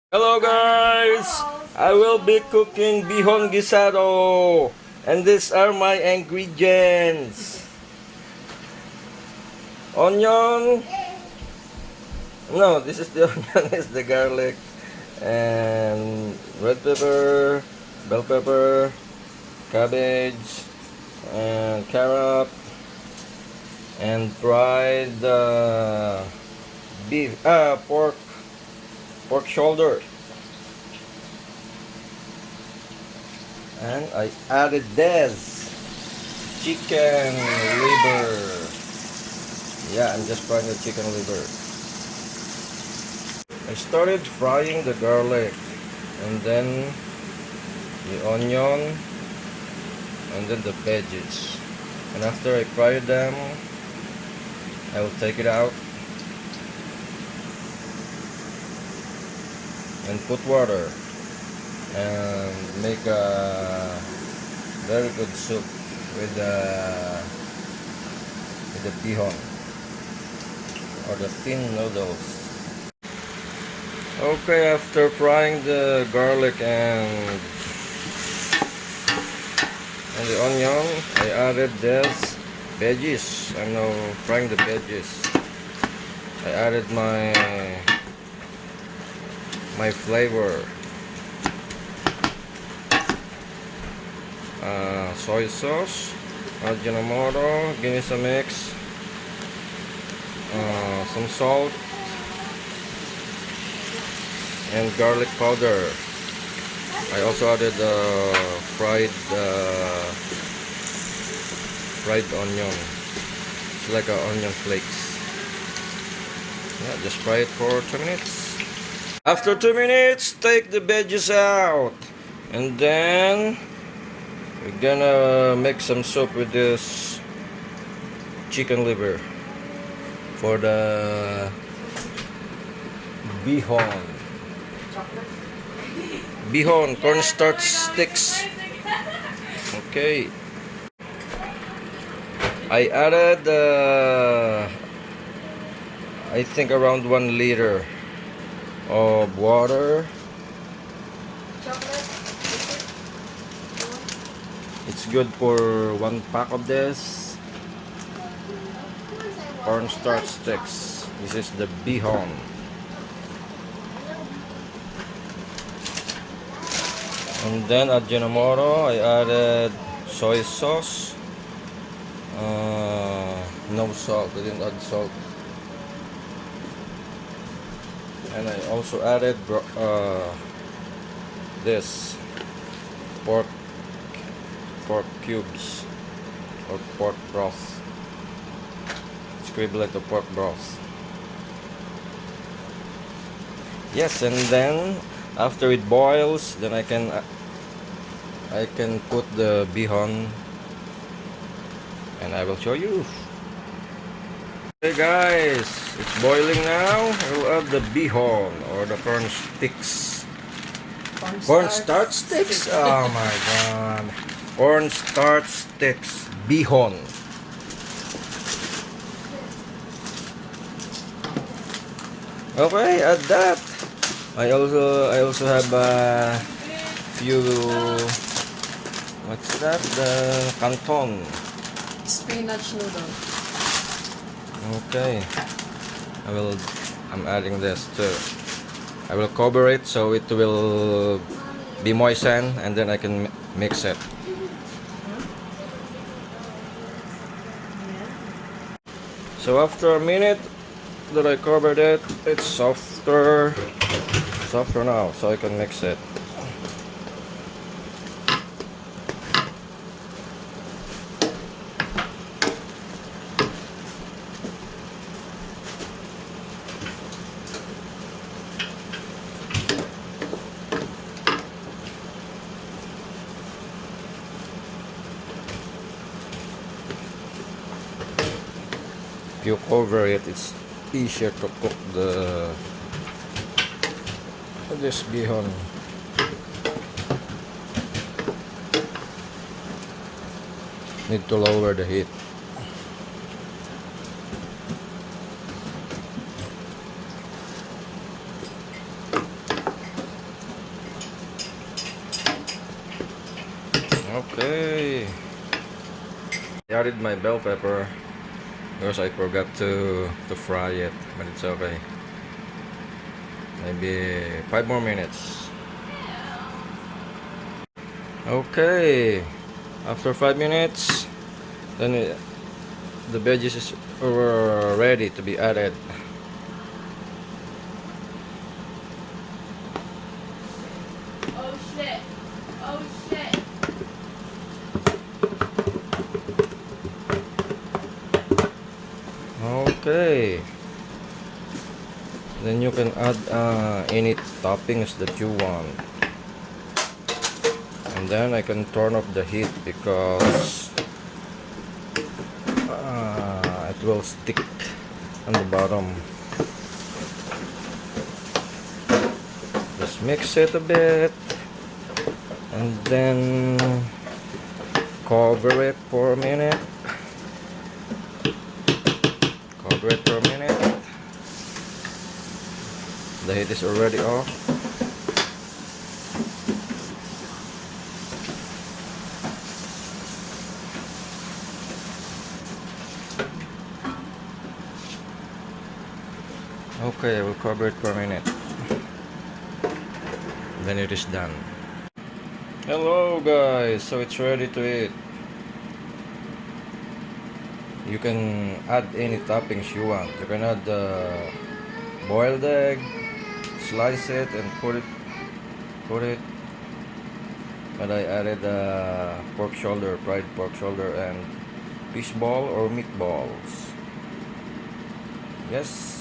Hello guys! I will be cooking Bihon Guisado and these are my ingredients. Onion. No, this is the onion, is the garlic and red pepper, bell pepper, cabbage and carrot and fried beef pork shoulder. And I added this chicken liver. Yeah, I'm just frying the chicken liver. I started frying the garlic and then the onion and then the veggies. And after I fry them, I will take it out and put water and make a very good soup with the bihon or the thin noodles. Okay, after frying the garlic and the onion, I added this veggies. I'm now frying the veggies. I added my flavor. Soy sauce, Ajinomoto, Guinness mix, some salt, and garlic powder. I also added fried onion. It's like onion flakes. Yeah, just fry it for 2 minutes. After 2 minutes, take the veggies out, and then we're gonna make some soup with this chicken liver for the bihon cornstarch sticks. Okay, I added I think around 1 liter of water. It's good for 1 pack of this cornstarch sticks. This is the Bihon. And then Ajinomoto, I added soy sauce. No salt, I didn't add salt. And I also added this pork cubes or pork broth. It's equivalent to pork broth. Yes, and then after it boils, then I can put the bihon and I will show you. Hey guys, it's boiling now. I will add the bihon or the corn sticks. Cornstarch sticks? Oh my god. Cornstarch sticks. Bihon. Okay, add that. I also have a few, what's that? The canton. Spinach noodle. Okay. I'm adding this too. I will cover it so it will be moistened and then I can mix it. So after a minute that I covered it, it's softer now, so I can mix it. If you cover it, it's easier to cook this bihon. Need to lower the heat. Okay. I added my bell pepper because I forgot to fry it, but it's okay. Maybe 5 more minutes. Okay. After 5 minutes, then the veggies is ready to be added. Oh shit. Oh shit. Okay. Then you can add any toppings that you want. And then I can turn off the heat because it will stick on the bottom. Just mix it a bit and then cover it for a minute. Cover it for a minute. The heat is already off. Okay, I will cover it for a minute. Then it is done. Hello guys, so it's ready to eat. You can add any toppings you want. You can add boiled egg, slice it and put it. But I added pork shoulder, fried pork shoulder and fish ball or meatballs. Yes.